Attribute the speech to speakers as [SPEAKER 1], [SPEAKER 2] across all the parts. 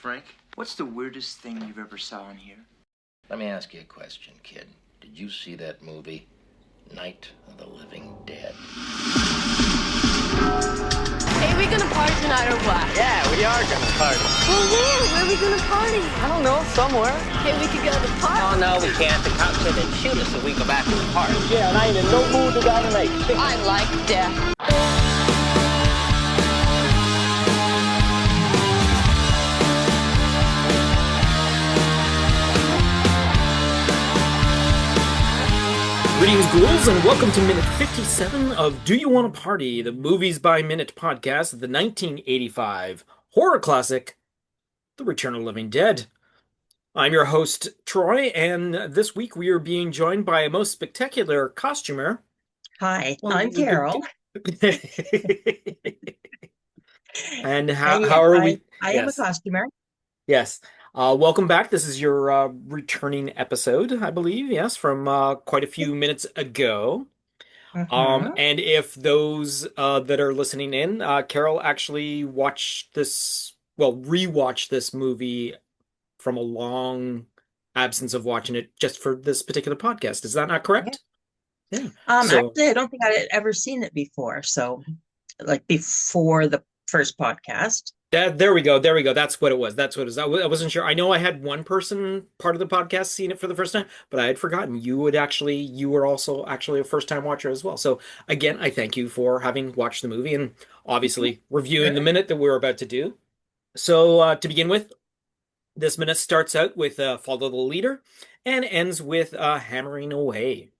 [SPEAKER 1] Frank. What's the weirdest thing you've ever saw in here?
[SPEAKER 2] Let me ask you a question, kid. Did you see that movie, Night of the Living Dead?
[SPEAKER 3] Hey, we gonna party tonight or what?
[SPEAKER 4] Yeah, we are gonna party.
[SPEAKER 3] Well, where are we gonna party?
[SPEAKER 4] I don't know, somewhere.
[SPEAKER 3] Hey, we could go to the park.
[SPEAKER 2] Oh, no, we can't. The cops said they'd shoot us if we go back to the park.
[SPEAKER 4] Yeah, and I ain't in no mood to go tonight.
[SPEAKER 3] I like death.
[SPEAKER 5] Greetings, ghouls, and welcome to minute 57 of Do You Want to Party, the Movies by Minute podcast of the 1985 horror classic, The Return of the Living Dead. I'm your host, Troy, and this week we are being joined by a most spectacular costumer.
[SPEAKER 6] Hi, I'm Carol.
[SPEAKER 5] And how are we?
[SPEAKER 6] I am a costumer.
[SPEAKER 5] Yes. Welcome back. This is your returning episode, I believe, yes, from quite a few minutes ago. And if those that are listening in, Carol actually rewatched this movie from a long absence of watching it just for this particular podcast. Is that not correct?
[SPEAKER 6] Yeah. Actually, I don't think I had ever seen it before. So, like before the first podcast.
[SPEAKER 5] There we go. That's what it was. I wasn't sure. I know I had one person part of the podcast seeing it for the first time, but I had forgotten you were also actually a first-time watcher as well. So again, I thank you for having watched the movie and obviously reviewing the minute that we're about to do. So to begin with, this minute starts out with Follow the Leader and ends with Hammering Away.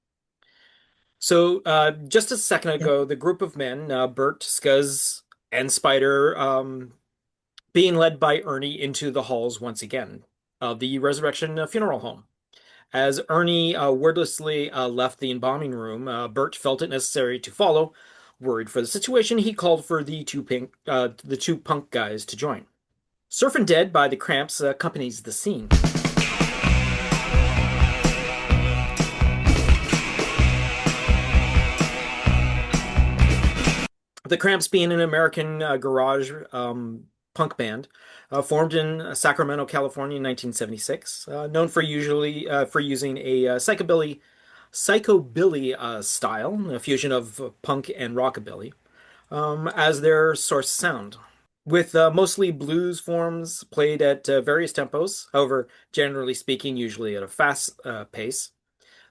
[SPEAKER 5] So just a second ago, the group of men, Bert, Scuzz, and Spider, being led by Ernie into the halls once again of the Resurrection Funeral Home. As Ernie wordlessly left the embalming room, Bert felt it necessary to follow. Worried for the situation, he called for the two punk guys to join. Surfin' Dead by the Cramps accompanies the scene. The Cramps, being an American garage punk band, formed in Sacramento, California in 1976, known for using a psychobilly style, a fusion of punk and rockabilly, as their source sound. With mostly blues forms played at various tempos, however, generally speaking, usually at a fast pace.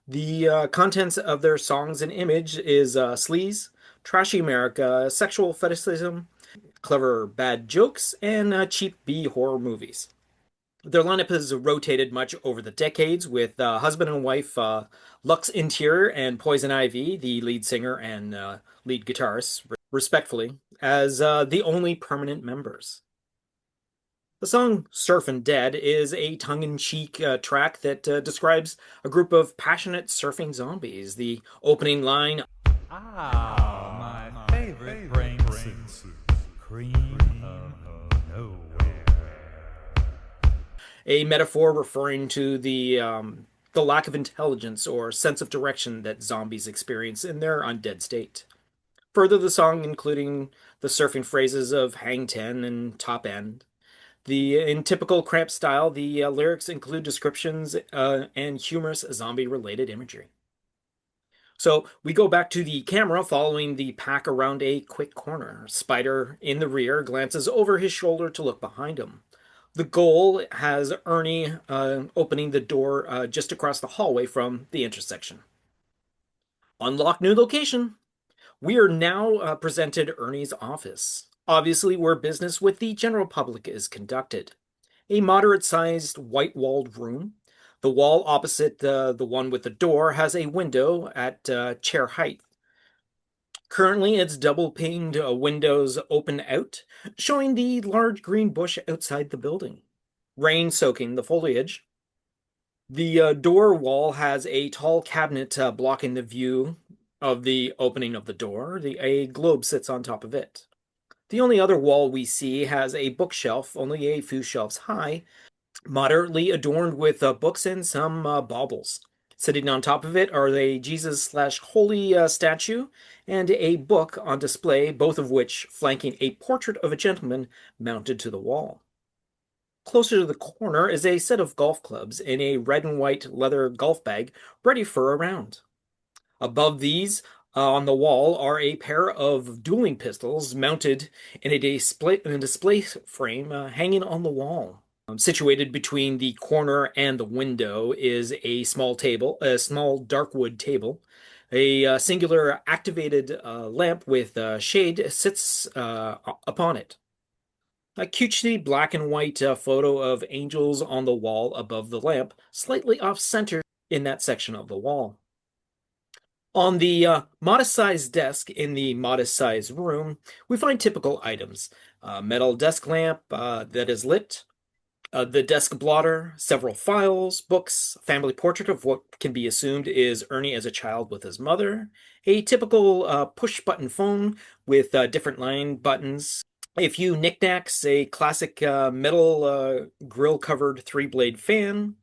[SPEAKER 5] The contents of their songs and image is sleaze, trashy America, sexual fetishism, clever bad jokes, and cheap B-horror movies. Their lineup has rotated much over the decades, with husband and wife Lux Interior and Poison Ivy, the lead singer and lead guitarist, respectfully, as the only permanent members. The song Surfin' Dead is a tongue-in-cheek track that describes a group of passionate surfing zombies. The opening line,
[SPEAKER 7] my favorite brain soup. Cream of nowhere.
[SPEAKER 5] A metaphor referring to the lack of intelligence or sense of direction that zombies experience in their undead state. Further, the song including the surfing phrases of hang ten and top end. In typical Cramp style, the lyrics include descriptions and humorous zombie-related imagery. So we go back to the camera following the pack around a quick corner. Spider, in the rear, glances over his shoulder to look behind him. The goal has Ernie opening the door just across the hallway from the intersection. Unlock new location. We are now presented Ernie's office, obviously where business with the general public is conducted. A moderate-sized white-walled room. The wall opposite the one with the door has a window at chair height. Currently, its double-paned windows open out, showing the large green bush outside the building. Rain soaking the foliage. The door wall has a tall cabinet blocking the view of the opening of the door. A globe sits on top of it. The only other wall we see has a bookshelf, only a few shelves high, moderately adorned with books and some baubles. Sitting on top of it are a Jesus/Holy statue and a book on display, both of which flanking a portrait of a gentleman mounted to the wall. Closer to the corner is a set of golf clubs in a red and white leather golf bag, ready for a round. Above these, on the wall, are a pair of dueling pistols mounted in a display frame hanging on the wall. Situated between the corner and the window is a small dark wood table. A singular activated lamp with shade sits upon it. A cutesy black and white photo of angels on the wall above the lamp, slightly off-center in that section of the wall. On the modest-sized desk in the modest-sized room, we find typical items. A metal desk lamp that is lit, the desk blotter, several files, books, family portrait of what can be assumed is Ernie as a child with his mother, a typical push-button phone with different line buttons, a few knickknacks, a classic metal grill-covered three-blade fan,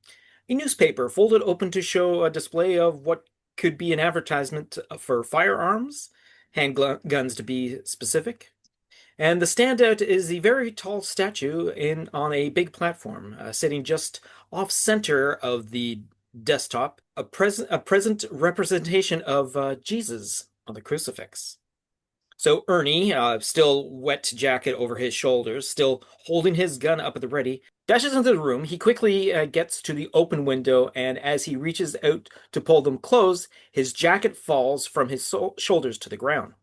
[SPEAKER 5] a newspaper folded open to show a display of what could be an advertisement for firearms, handguns to be specific. And the standout is the very tall statue on a big platform, sitting just off-center of the desktop, a present representation of Jesus on the crucifix. So Ernie, still wet jacket over his shoulders, still holding his gun up at the ready, dashes into the room. He quickly gets to the open window, and as he reaches out to pull them closed, his jacket falls from his shoulders to the ground.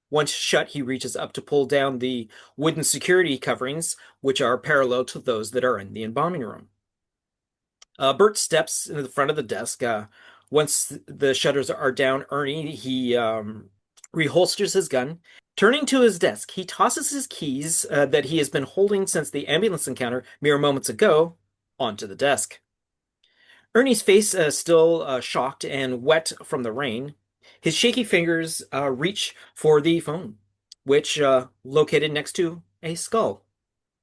[SPEAKER 5] Once shut, he reaches up to pull down the wooden security coverings, which are parallel to those that are in the embalming room. Bert steps into the front of the desk. Once the shutters are down, Ernie, he reholsters his gun. Turning to his desk, he tosses his keys that he has been holding since the ambulance encounter mere moments ago onto the desk. Ernie's face still shocked and wet from the rain. His shaky fingers reach for the phone, which located next to a skull.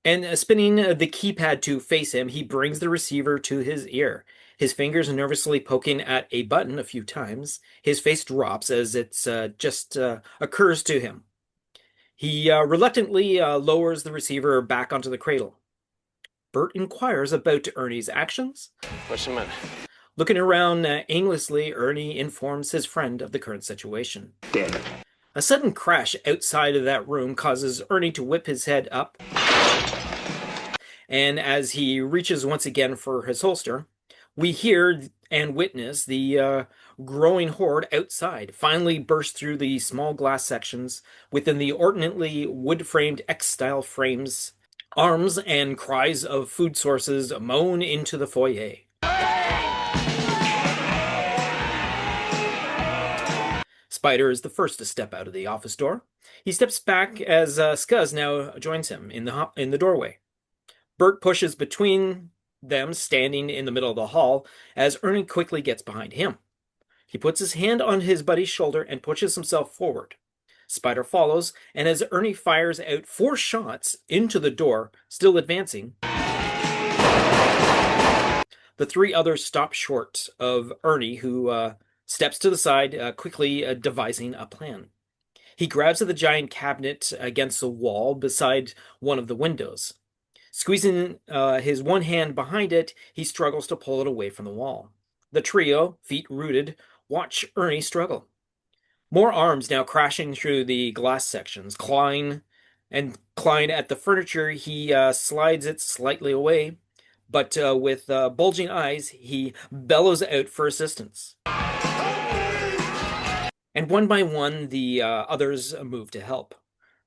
[SPEAKER 5] And spinning the keypad to face him, he brings the receiver to his ear. His fingers nervously poking at a button a few times. His face drops as it just occurs to him. He reluctantly lowers the receiver back onto the cradle. Bert inquires about Ernie's actions.
[SPEAKER 4] What's the matter?
[SPEAKER 5] Looking around aimlessly, Ernie informs his friend of the current situation.
[SPEAKER 1] Dead.
[SPEAKER 5] A sudden crash outside of that room causes Ernie to whip his head up. And as he reaches once again for his holster, we hear and witness the growing horde outside finally burst through the small glass sections within the ornately wood-framed X-style frames. Arms and cries of food sources moan into the foyer. Spider is the first to step out of the office door. He steps back as Scuzz now joins him in the doorway. Bert pushes between them, standing in the middle of the hall, as Ernie quickly gets behind him. He puts his hand on his buddy's shoulder and pushes himself forward. Spider follows, and as Ernie fires out 4 shots into the door, still advancing, the 3 others stop short of Ernie, who steps to the side, quickly devising a plan. He grabs at the giant cabinet against the wall beside one of the windows. Squeezing his one hand behind it, he struggles to pull it away from the wall. The trio, feet rooted, watch Ernie struggle. More arms now crashing through the glass sections. Clawing at the furniture, he slides it slightly away, but with bulging eyes, he bellows out for assistance. And one by one, the others move to help.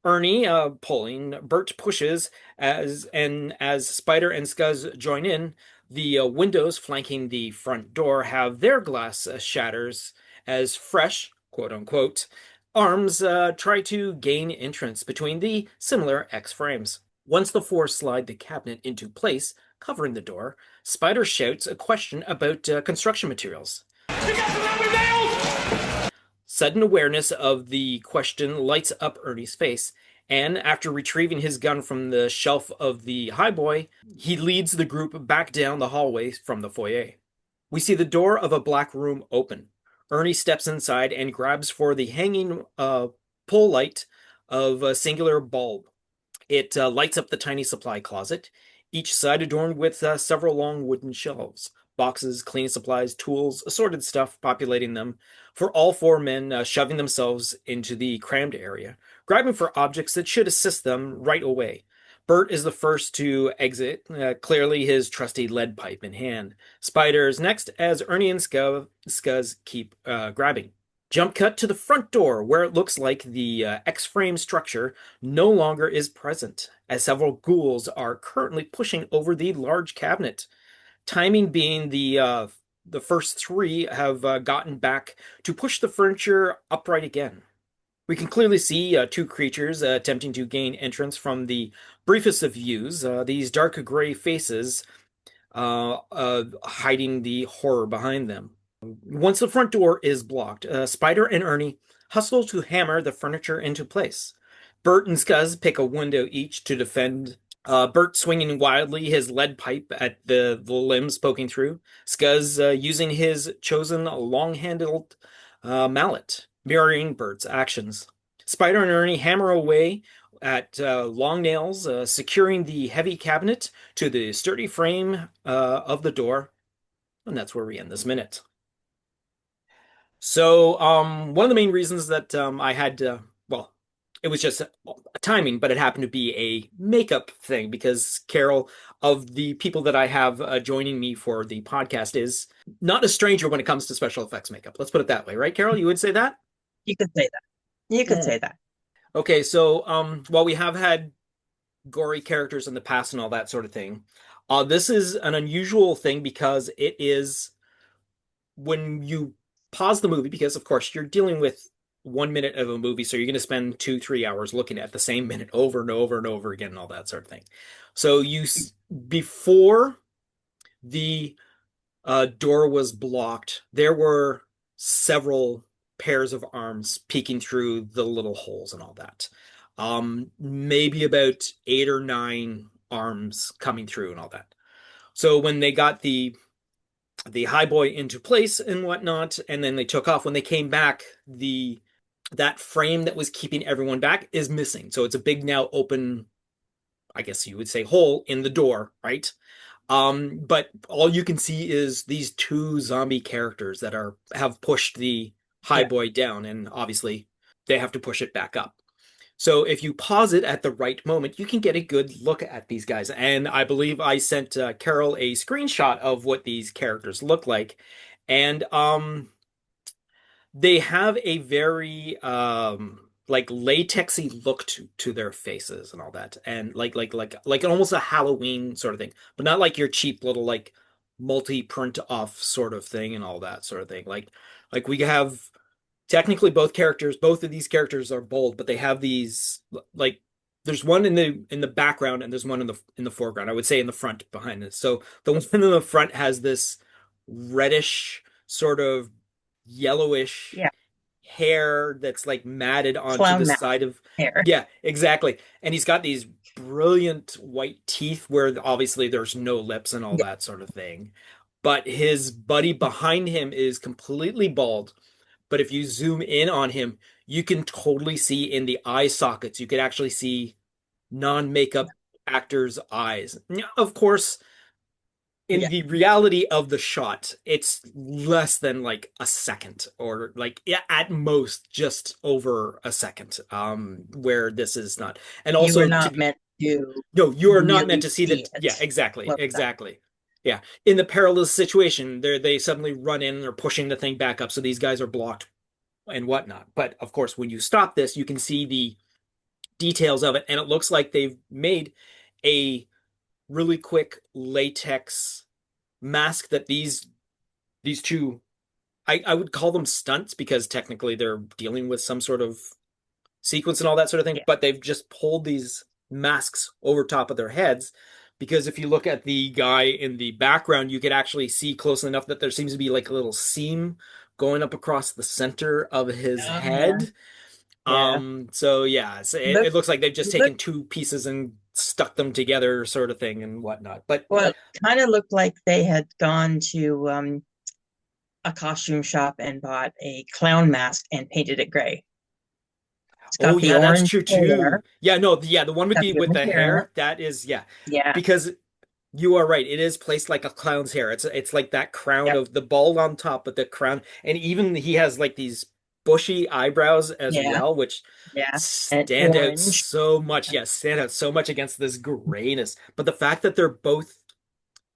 [SPEAKER 5] Ernie pulling, Bert pushes, as Spider and Scuzz join in. The windows flanking the front door have their glass shatters as fresh, quote-unquote, arms try to gain entrance between the similar X frames. Once the 4 slide the cabinet into place, covering the door, Spider shouts a question about construction materials. You got some rubber nails? Sudden awareness of the question lights up Ernie's face, and after retrieving his gun from the shelf of the highboy, he leads the group back down the hallway from the foyer. We see the door of a black room open. Ernie steps inside and grabs for the hanging pull light of a singular bulb. It lights up the tiny supply closet. each side adorned with several long wooden shelves. Boxes, cleaning supplies, tools, assorted stuff populating them, for all four men shoving themselves into the crammed area, grabbing for objects that should assist them right away. Bert is the first to exit, clearly his trusty lead pipe in hand. Spider is next, as Ernie and Scuzz keep grabbing. Jump cut to the front door, where it looks like the X-frame structure no longer is present, as several ghouls are currently pushing over the large cabinet. Timing being the first three have gotten back to push the furniture upright again. We can clearly see two creatures attempting to gain entrance from the briefest of views, these dark gray faces hiding the horror behind them. Once the front door is blocked, Spider and Ernie hustle to hammer the furniture into place. Bert and Scuzz pick a window each to defend. Bert swinging wildly his lead pipe at the limbs poking through. Scuzz using his chosen long-handled mallet, mirroring Bert's actions. Spider and Ernie hammer away at long nails, securing the heavy cabinet to the sturdy frame of the door. And that's where we end this minute. So, one of the main reasons that I had, well, it was just a timing, but it happened to be a makeup thing because Carol, of the people that I have joining me for the podcast, is not a stranger when it comes to special effects makeup. Let's put it that way, right, Carol? You would say that?
[SPEAKER 6] You could say that. You could say that.
[SPEAKER 5] Okay, so while we have had gory characters in the past and all that sort of thing, this is an unusual thing because it is when you pause the movie, because of course you're dealing with 1 minute of a movie, so you're going to spend 2-3 hours looking at the same minute over and over and over again and all that sort of thing. So before the door was blocked, there were several pairs of arms peeking through the little holes and all that. Maybe about 8 or 9 arms coming through and all that. So when they got the highboy into place and whatnot, and then they took off, when they came back, that frame that was keeping everyone back is missing. So it's a big now open, I guess you would say, hole in the door, right? But all you can see is these two zombie characters that have pushed the highboy down, and obviously they have to push it back up. So if you pause it at the right moment, you can get a good look at these guys. And I believe I sent Carol a screenshot of what these characters look like. And they have a very like latexy look to their faces and all that. And like almost a Halloween sort of thing, but not like your cheap little like multi-print off sort of thing and all that sort of thing. Like we have technically both of these characters are bold, but they have these, like, there's one in the background and there's one in the foreground. I would say in the front behind it. So the one in the front has this reddish sort of yellowish hair that's like matted onto the side of
[SPEAKER 6] hair.
[SPEAKER 5] Yeah, exactly. And he's got these brilliant white teeth where obviously there's no lips and all that sort of thing. But his buddy behind him is completely bald. But if you zoom in on him, you can totally see in the eye sockets. You could actually see non-makeup actors' eyes. Of course, in the reality of the shot, it's less than like a second, or like at most just over a second. Where this is not, and also
[SPEAKER 6] you are not meant to.
[SPEAKER 5] No, you are not meant to see
[SPEAKER 6] that.
[SPEAKER 5] Yeah, exactly. Yeah, in the perilous situation, they suddenly run in and they're pushing the thing back up, so these guys are blocked and whatnot. But of course, when you stop this, you can see the details of it, and it looks like they've made a really quick latex mask that these two, I would call them stunts because technically they're dealing with some sort of sequence and all that sort of thing, but they've just pulled these masks over top of their heads. Because if you look at the guy in the background, you could actually see close enough that there seems to be like a little seam going up across the center of his head. So it looks like they've just taken two pieces and stuck them together sort of thing and whatnot. But
[SPEAKER 6] it kind of looked like they had gone to a costume shop and bought a clown mask and painted it gray.
[SPEAKER 5] That's true too. The one with the hair, that is, yeah. Because You are right. It is placed like a clown's hair. It's like that crown
[SPEAKER 6] Yep.
[SPEAKER 5] of the bald on top, but the crown, and even he has like these bushy eyebrows as
[SPEAKER 6] Yeah.
[SPEAKER 5] well, which
[SPEAKER 6] Yeah. And
[SPEAKER 5] stand out
[SPEAKER 6] orange.
[SPEAKER 5] so much. Yes, stand out so much against this grayness. But the fact that they're both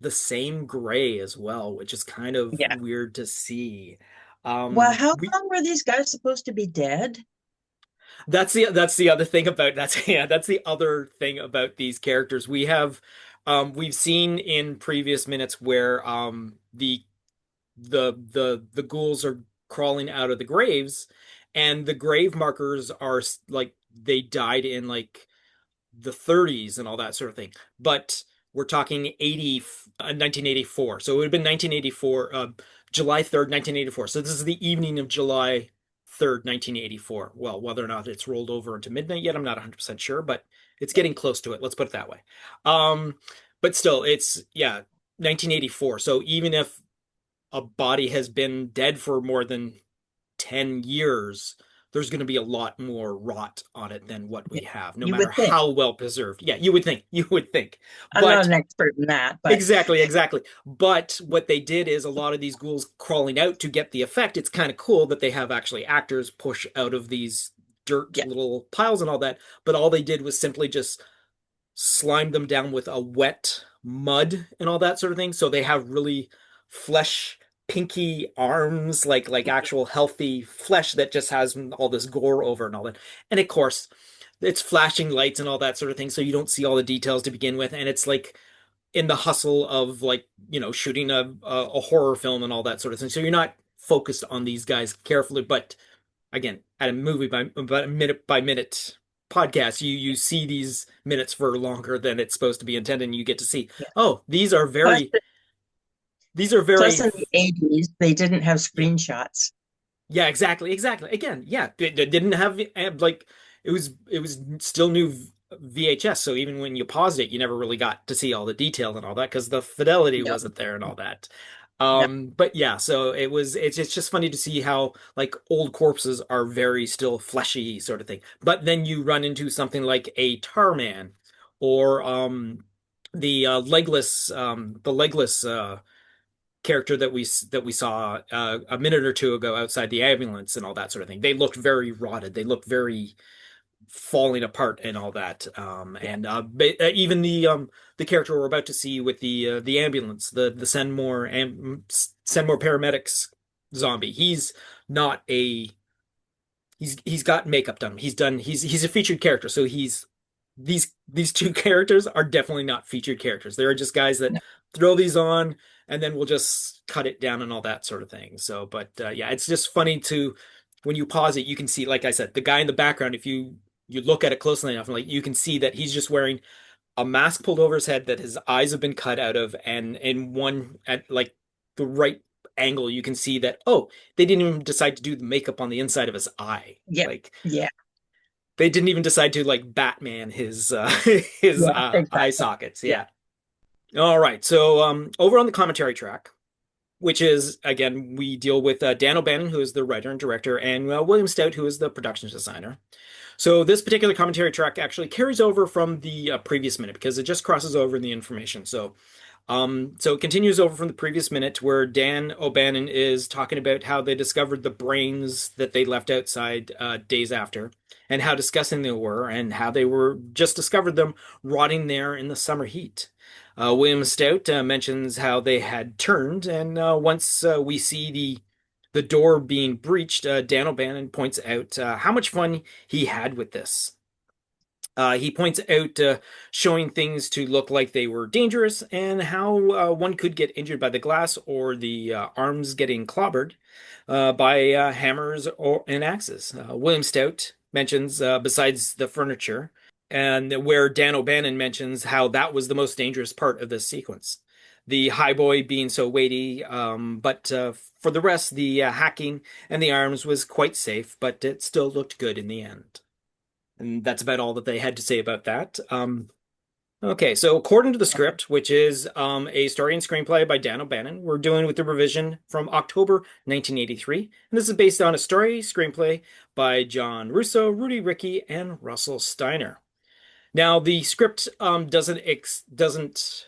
[SPEAKER 5] the same gray as well, which is kind of
[SPEAKER 6] Yeah.
[SPEAKER 5] weird to see.
[SPEAKER 6] Well, how
[SPEAKER 5] We
[SPEAKER 6] long were these guys supposed to be dead?
[SPEAKER 5] that's the other thing about that's yeah, that's the other thing about these characters. We've seen in previous minutes where the ghouls are crawling out of the graves, and the grave markers are like they died in like the 30s and all that sort of thing. But we're talking 1984. So it would have been 1984, July 3rd, 1984. So this is the evening of July 3rd, 1984. Well, whether or not it's rolled over into midnight yet, I'm not 100% sure, but it's getting close to it. Let's put it that way. Um, but still, it's, yeah, 1984. So even if a body has been dead for more than 10 years, there's going to be a lot more rot on it than what we
[SPEAKER 6] Yeah.
[SPEAKER 5] have, no
[SPEAKER 6] You
[SPEAKER 5] matter
[SPEAKER 6] would think.
[SPEAKER 5] how well preserved. Yeah, you would think. You would think.
[SPEAKER 6] I'm not
[SPEAKER 5] But
[SPEAKER 6] an expert in that, but
[SPEAKER 5] exactly, exactly. But what they did is a lot of these ghouls crawling out to get the effect. It's kind of cool that they have actually actors push out of these dirt
[SPEAKER 6] yeah.
[SPEAKER 5] little piles and all that. But all they did was simply just slime them down with a wet mud and all that sort of thing. So they have really flesh, pinky arms, like actual healthy flesh that just has all this gore over and all that. And of course, it's flashing lights and all that sort of thing, so you don't see all the details to begin with. And it's like in the hustle of like, shooting a horror film and all that sort of thing. So you're not focused on these guys carefully, but again, at a movie by about a minute by minute podcast, you see these minutes for longer than it's supposed to be intended, and you get to see,
[SPEAKER 6] Yeah.
[SPEAKER 5] oh,
[SPEAKER 6] Plus,
[SPEAKER 5] these are
[SPEAKER 6] plus
[SPEAKER 5] very,
[SPEAKER 6] in the 80s, they didn't have
[SPEAKER 5] yeah,
[SPEAKER 6] screenshots.
[SPEAKER 5] yeah, exactly, exactly. Again, yeah, it didn't have like it was still new VHS, so even when you paused it, you never really got to see all the detail and all that because the fidelity
[SPEAKER 6] No,
[SPEAKER 5] wasn't there and all that.
[SPEAKER 6] no.
[SPEAKER 5] But yeah, so it's just funny to see how like old corpses are very still fleshy sort of thing. But then you run into something like a tar man or the legless character that we saw a minute or two ago outside the ambulance and all that sort of thing. They looked very rotted. They looked very falling apart and all that. And even the character we're about to see with the ambulance, the Send More paramedics zombie. Not a he's got makeup done. He's a featured character, so these two characters are definitely not featured characters. They're just guys that
[SPEAKER 6] No.
[SPEAKER 5] throw these on and then we'll just cut it down and all that sort of thing. So, but yeah, it's just funny to when you pause it, you can see, like I said, the guy in the background. If you look at it closely enough, like you can see that he's just wearing a mask pulled over his head that his eyes have been cut out of, and in one at like the right angle, you can see that they didn't even decide to do the makeup on the inside of his eye.
[SPEAKER 6] Yeah.
[SPEAKER 5] Like
[SPEAKER 6] Yeah.
[SPEAKER 5] they didn't even decide to like Batman his his
[SPEAKER 6] Yeah.
[SPEAKER 5] eye
[SPEAKER 6] Exactly.
[SPEAKER 5] sockets.
[SPEAKER 6] Yeah.
[SPEAKER 5] Yeah. All right. So over on the commentary track, which is again we deal with Dan O'Bannon, who is the writer and director, and William Stout, who is the production designer. So this particular commentary track actually carries over from the previous minute because it just crosses over in the information. So it continues over from the previous minute where Dan O'Bannon is talking about how they discovered the brains that they left outside days after, and how disgusting they were, and how they were just discovered them rotting there in the summer heat. William Stout mentions how they had turned, and once we see the door being breached, Dan O'Bannon points out how much fun he had with this. He points out showing things to look like they were dangerous and how one could get injured by the glass or the arms getting clobbered by hammers and axes. William Stout mentions, besides the furniture, and where Dan O'Bannon mentions how that was the most dangerous part of this sequence. The highboy being so weighty, but for the rest, the hacking and the arms was quite safe, but it still looked good in the end. And that's about all that they had to say about that. Okay, so according to the script, which is a story and screenplay by Dan O'Bannon, we're dealing with the revision from October 1983. And this is based on a story screenplay by John Russo, Rudy Rickey, and Russell Steiner. Now, the script doesn't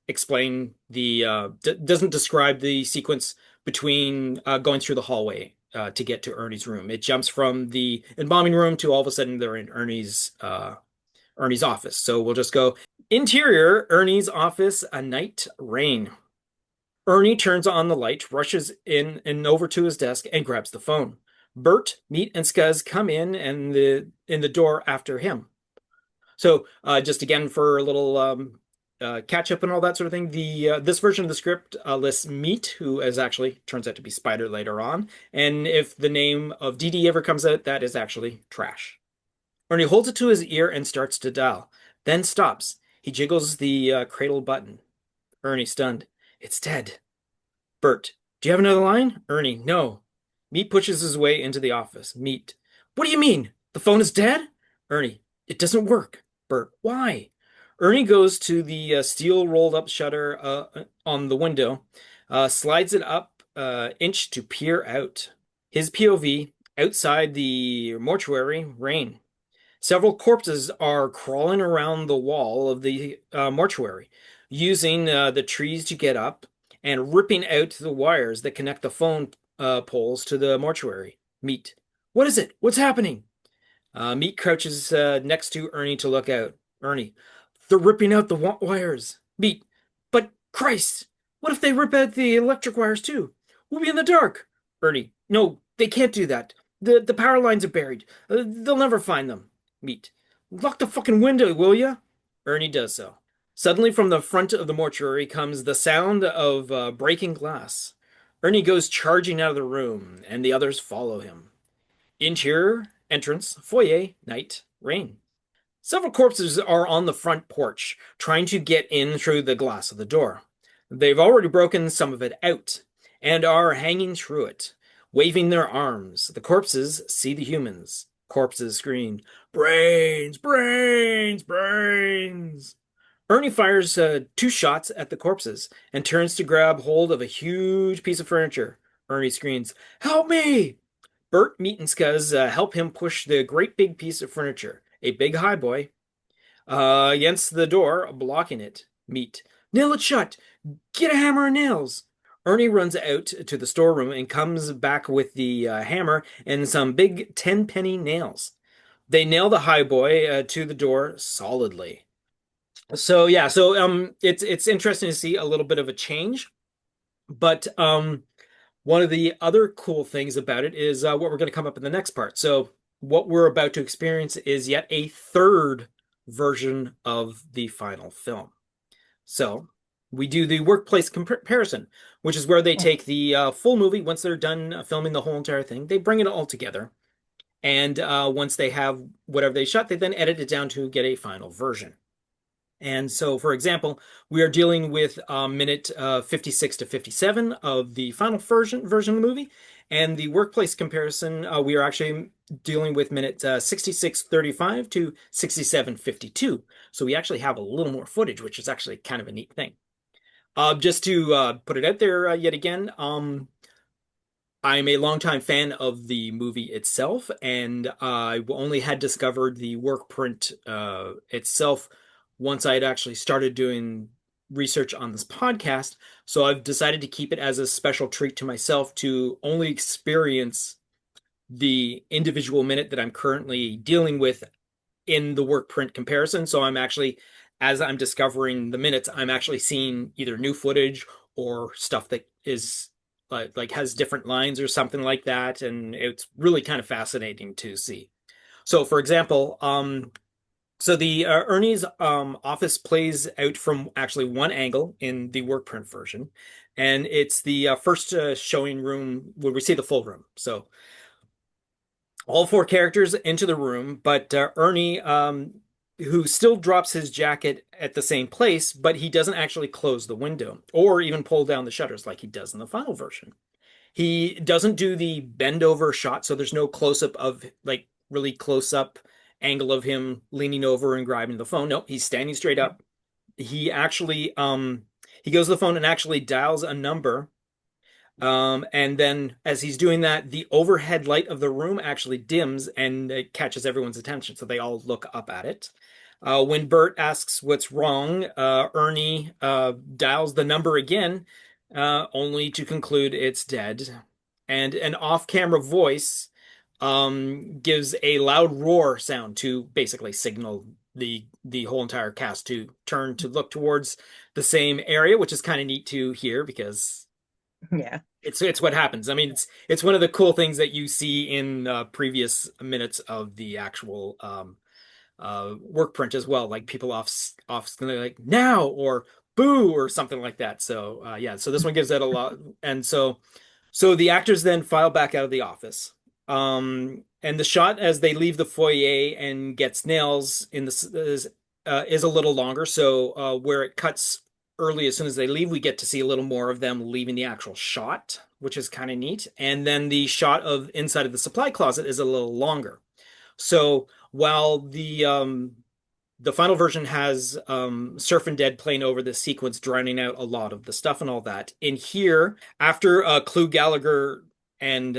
[SPEAKER 5] explain doesn't describe the sequence between going through the hallway to get to Ernie's room. It jumps from the embalming room to all of a sudden they're in Ernie's office. So we'll just go interior, Ernie's office, a night, rain. Ernie turns on the light, rushes in and over to his desk, and grabs the phone. Bert, Meat, and Scuzz come in and in the door after him. So just again for a little catch up and all that sort of thing. The this version of the script lists Meat, who is actually turns out to be Spider later on, and if the name of Dee Dee ever comes out, that is actually Trash. Ernie holds it to his ear and starts to dial, then stops. He jiggles the cradle button. Ernie, stunned. It's dead. Bert, do you have another line? Ernie, no. Meat pushes his way into the office. Meat, what do you mean? The phone is dead? Ernie, it doesn't work. Bert, why? Ernie goes to the steel rolled up shutter on the window, slides it up inch to peer out. His POV, outside the mortuary, rain. Several corpses are crawling around the wall of the mortuary, using the trees to get up and ripping out the wires that connect the phone poles to the mortuary. Meat. What is it? What's happening? Meat crouches next to Ernie to look out. Ernie. They're ripping out the wires. Meat. But Christ, what if they rip out the electric wires too? We'll be in the dark. Ernie. No, they can't do that. The power lines are buried. They'll never find them. Meat. Lock the fucking window, will ya? Ernie does so. Suddenly from the front of the mortuary comes the sound of breaking glass. Ernie goes charging out of the room, and the others follow him. Interior, entrance, foyer, night, rain. Several corpses are on the front porch, trying to get in through the glass of the door. They've already broken some of it out, and are hanging through it, waving their arms. The corpses see the humans. Corpses scream, brains, brains, brains. Ernie fires 2 shots at the corpses and turns to grab hold of a huge piece of furniture. Ernie screams, help me! Bert, Meat, and Scuzz help him push the great big piece of furniture, a big highboy, against the door, blocking it. Meat, nail it shut! Get a hammer and nails! Ernie runs out to the storeroom and comes back with the hammer and some big 10-penny nails. They nail the highboy to the door solidly. So yeah, it's interesting to see a little bit of a change, but one of the other cool things about it is what we're going to come up in the next part. So what we're about to experience is yet a third version of the final film. So we do the workplace comparison, which is where they take the full movie. Once they're done filming the whole entire thing, they bring it all together. And once they have whatever they shot, they then edit it down to get a final version. And so, for example, we are dealing with minute 56 to 57 of the final version of the movie. And the workplace comparison, we are actually dealing with minute 66:35 to 67:52. So we actually have a little more footage, which is actually kind of a neat thing. Just to put it out there yet again, I'm a longtime fan of the movie itself, and I only had discovered the work print itself once I had actually started doing research on this podcast. So I've decided to keep it as a special treat to myself to only experience the individual minute that I'm currently dealing with in the work print comparison. So I'm actually, as I'm discovering the minutes, I'm actually seeing either new footage or stuff that is like has different lines or something like that. And it's really kind of fascinating to see. So for example, so the Ernie's office plays out from actually one angle in the work print version, and it's the first showing room where we see the full room. So all 4 characters into the room, but Ernie, who still drops his jacket at the same place, but he doesn't actually close the window or even pull down the shutters like he does in the final version. He doesn't do the bend over shot, so there's no close up of like really close up angle of him leaning over and grabbing the phone. No, he's standing straight up. He actually he goes to the phone and actually dials a number. And then as he's doing that, the overhead light of the room actually dims and it catches everyone's attention. So they all look up at it. When Bert asks what's wrong, Ernie dials the number again, only to conclude it's dead. And an off-camera voice gives a loud roar sound to basically signal the whole entire cast to turn to look towards the same area, which is kind of neat to hear because
[SPEAKER 6] Yeah.
[SPEAKER 5] it's what happens. I mean, it's one of the cool things that you see in previous minutes of the actual work print as well, like people off like now or boo or something like that. So yeah, so this one gives that a lot, and so the actors then file back out of the office. And the shot as they leave the foyer and get snails in the is a little longer. So where it cuts early as soon as they leave, we get to see a little more of them leaving the actual shot, which is kind of neat. And then the shot of inside of the supply closet is a little longer. So while the final version has Surfin' Dead playing over the sequence, drowning out a lot of the stuff and all that. In here, after Clu Gallagher and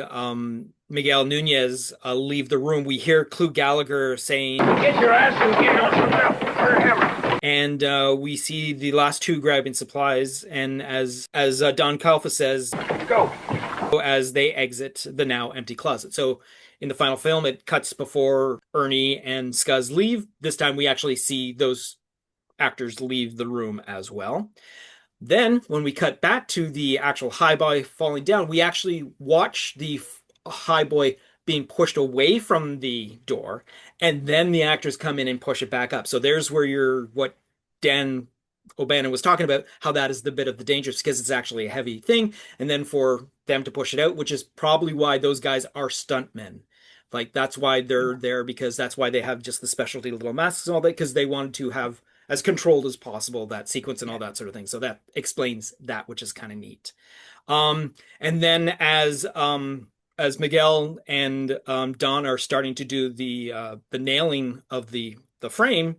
[SPEAKER 5] Miguel Nunez leave the room, we hear Clu Gallagher saying,
[SPEAKER 4] Get your ass and get out from there.
[SPEAKER 5] and we see the last two grabbing supplies, and as Don Calfa says,
[SPEAKER 4] Go.
[SPEAKER 5] as they exit the now empty closet. So in the final film, it cuts before Ernie and Scuzz leave. This time we actually see those actors leave the room as well. Then when we cut back to the actual high boy falling down, we actually watch the high boy being pushed away from the door, and then the actors come in and push it back up. So there's where what Dan O'Bannon was talking about, how that is the bit of the danger, because it's actually a heavy thing, and then for them to push it out, which is probably why those guys are stuntmen. Like that's why they're there, because that's why they have just the specialty little masks and all that, because they wanted to have as controlled as possible that sequence and all that sort of thing. So that explains that, which is kind of neat. And then as Miguel and Don are starting to do the nailing of the frame,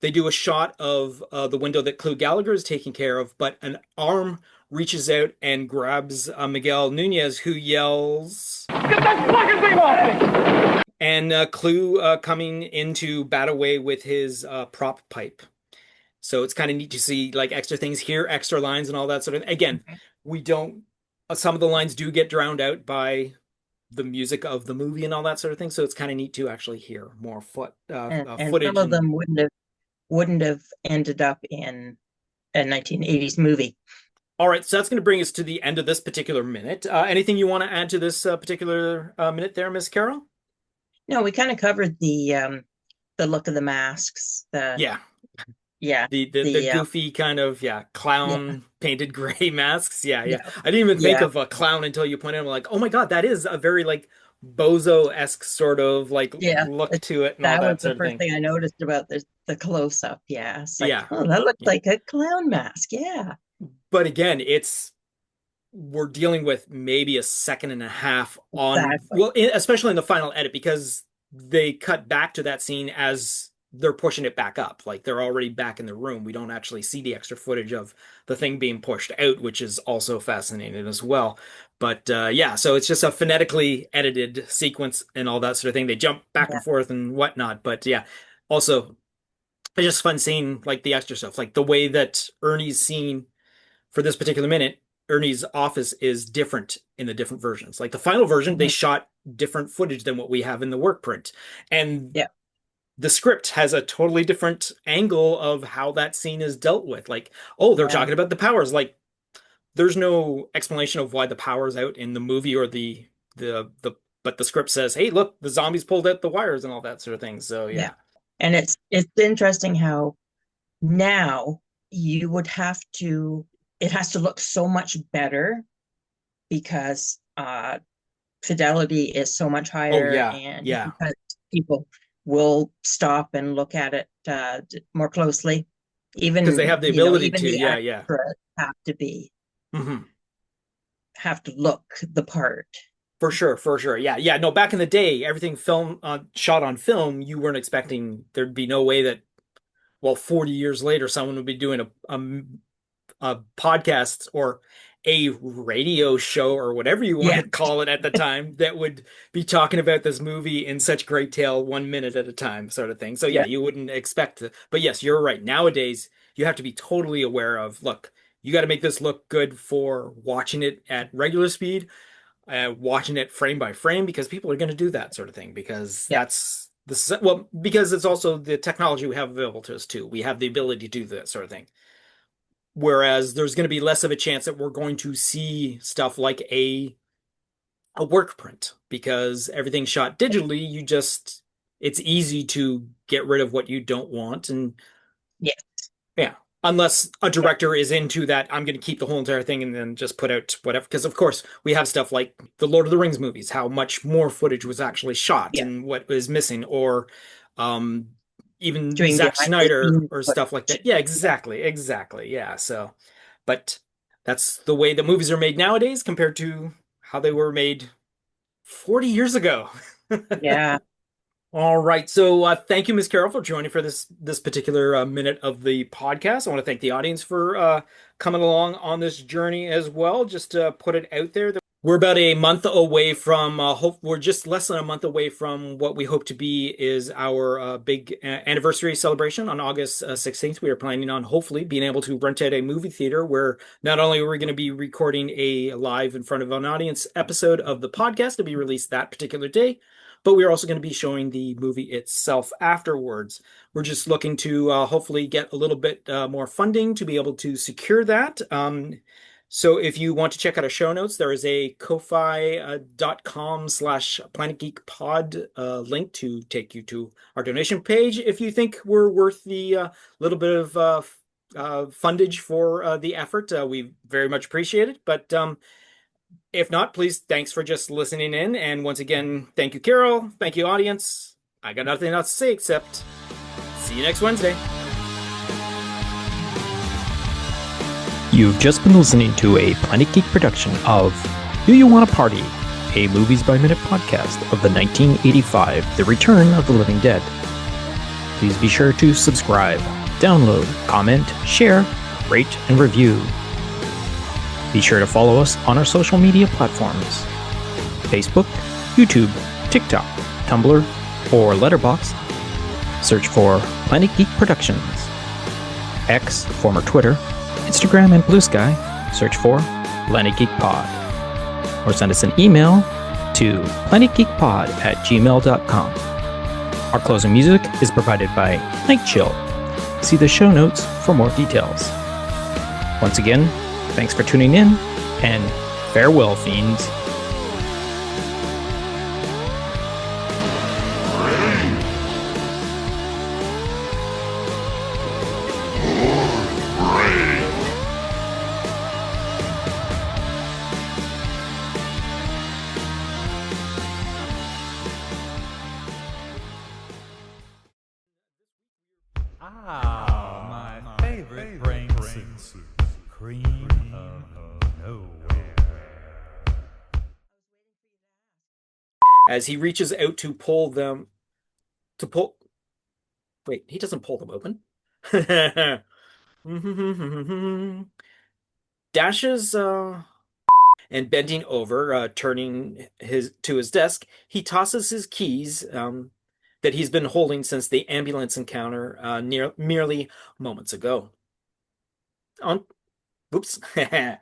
[SPEAKER 5] they do a shot of the window that Clu Gallagher is taking care of, but an arm reaches out and grabs Miguel Nunez, who yells,
[SPEAKER 4] Get that fucking thing off me!
[SPEAKER 5] And Clu coming in to bat away with his prop pipe. So it's kind of neat to see like extra things here, extra lines and all that sort of. Again, we don't. Some of the lines do get drowned out by the music of the movie and all that sort of thing. So it's kind of neat to actually hear more
[SPEAKER 6] And
[SPEAKER 5] footage.
[SPEAKER 6] some of them wouldn't have ended up in a 1980s movie.
[SPEAKER 5] All right, so that's going to bring us to the end of this particular minute. Anything you want to add to this particular minute there, Miss Carol?
[SPEAKER 6] No, we kind of covered the look of the masks.
[SPEAKER 5] Yeah.
[SPEAKER 6] The
[SPEAKER 5] Goofy kind of clown painted gray masks. Yeah. I didn't even think
[SPEAKER 6] Yeah.
[SPEAKER 5] of a clown until you pointed out. I'm like, oh my God, that is a very like Bozo-esque sort of like look to it and all
[SPEAKER 6] That
[SPEAKER 5] that
[SPEAKER 6] was the
[SPEAKER 5] sort of
[SPEAKER 6] first
[SPEAKER 5] thing.
[SPEAKER 6] thing I noticed about the close up. Yeah. It's like,
[SPEAKER 5] Yeah.
[SPEAKER 6] oh, that looks like a clown mask. Yeah.
[SPEAKER 5] But again, we're dealing with maybe a second and a half on,
[SPEAKER 6] Exactly.
[SPEAKER 5] well, especially in the final edit, because they cut back to that scene as they're pushing it back up. Like they're already back in the room. We don't actually see the extra footage of the thing being pushed out, which is also fascinating as well. But so it's just a phonetically edited sequence and all that sort of thing. They jump back and forth and whatnot. But yeah, also it's just fun seeing like the extra stuff, like the way that Ernie's scene for this particular minute, Ernie's office is different in the different versions. Like the final version, they shot different footage than what we have in the work print. And the script has a totally different angle of how that scene is dealt with. Like, oh, they're talking about the powers. Like, there's no explanation of why the power's out in the movie or but the script says, hey, look, the zombies pulled out the wires and all that sort of thing. So yeah.
[SPEAKER 6] And it's interesting how now you would have to, it has to look so much better because fidelity is so much higher, and because people will stop and look at it more closely, even
[SPEAKER 5] because they have the ability
[SPEAKER 6] even
[SPEAKER 5] to.
[SPEAKER 6] the
[SPEAKER 5] Yeah.
[SPEAKER 6] have to be
[SPEAKER 5] Mm-hmm.
[SPEAKER 6] have to look the part.
[SPEAKER 5] For sure. Yeah. No, back in the day, everything shot on film, you weren't expecting there'd be no way that, well, 40 years later, someone would be doing a podcast or a radio show or whatever you want
[SPEAKER 6] Yeah.
[SPEAKER 5] to call it at the time that would be talking about this movie in such great detail 1 minute at a time, sort of thing. So yeah,
[SPEAKER 6] Yeah.
[SPEAKER 5] you wouldn't expect to, but yes, you're right. Nowadays, you have to be totally aware of, look, you got to make this look good for watching it at regular speed, watching it frame by frame, because people are going to do that sort of thing, because
[SPEAKER 6] Yeah.
[SPEAKER 5] that's the, well, because it's also the technology we have available to us too. We have the ability to do that sort of thing. Whereas there's going to be less of a chance that we're going to see stuff like a work print, because everything's shot digitally. It's easy to get rid of what you don't want. And
[SPEAKER 6] Yeah.
[SPEAKER 5] yeah, unless a director is into that, I'm going to keep the whole entire thing and then just put out whatever. Because of course we have stuff like the Lord of the Rings movies, how much more footage was actually shot
[SPEAKER 6] Yeah.
[SPEAKER 5] and what was missing, or um, even
[SPEAKER 6] Doing
[SPEAKER 5] Zack
[SPEAKER 6] behind the
[SPEAKER 5] Snyder
[SPEAKER 6] scenes
[SPEAKER 5] or stuff like that. Yeah, exactly. Yeah. So, but that's the way the movies are made nowadays compared to how they were made 40 years ago.
[SPEAKER 6] Yeah.
[SPEAKER 5] All right. So thank you, Miss Carol, for joining for this particular minute of the podcast. I want to thank the audience for coming along on this journey as well. Just to put it out there that we're about a month away from we're just less than a month away from what we hope to be is our big anniversary celebration on August 16th. We are planning on hopefully being able to rent out a movie theater where not only are we going to be recording a live in front of an audience episode of the podcast to be released that particular day, but we're also going to be showing the movie itself afterwards. We're just looking to hopefully get a little bit more funding to be able to secure that. So if you want to check out our show notes, there is a ko-fi.com/Planet Geek Pod link to take you to our donation page if you think we're worth the little bit of fundage for the effort. We very much appreciate it. But if not, please, thanks for just listening in. And once again, thank you, Carol. Thank you, audience. I got nothing else to say except see you next Wednesday.
[SPEAKER 8] You've just been listening to a Planet Geek production of Do You Want to Party? A Movies by Minute podcast of the 1985 The Return of the Living Dead. Please be sure to subscribe, download, comment, share, rate, and review. Be sure to follow us on our social media platforms: Facebook, YouTube, TikTok, Tumblr, or Letterboxd. Search for Planet Geek Productions. X, former Twitter, Instagram, and Blue Sky, search for Planet Geek Pod. Or send us an email to planetgeekpod@gmail.com. Our closing music is provided by Night Chill. See the show notes for more details. Once again, thanks for tuning in, and farewell, fiends.
[SPEAKER 7] My favorite brain soup. Cream of nowhere.
[SPEAKER 5] As he reaches out to pull them, to pull. Wait, he doesn't pull them open. Dashes, and bending over, turning to his desk, he tosses his keys that he's been holding since the ambulance encounter merely moments ago. Oops. I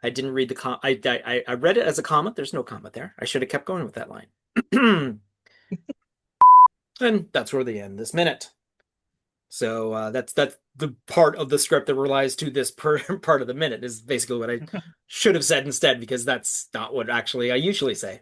[SPEAKER 5] didn't read the I read it as a comment. There's no comment there. I should have kept going with that line. And that's where they end this minute. So that's the part of the script that relies to this part of the minute is basically what I should have said instead, because that's not what actually I usually say.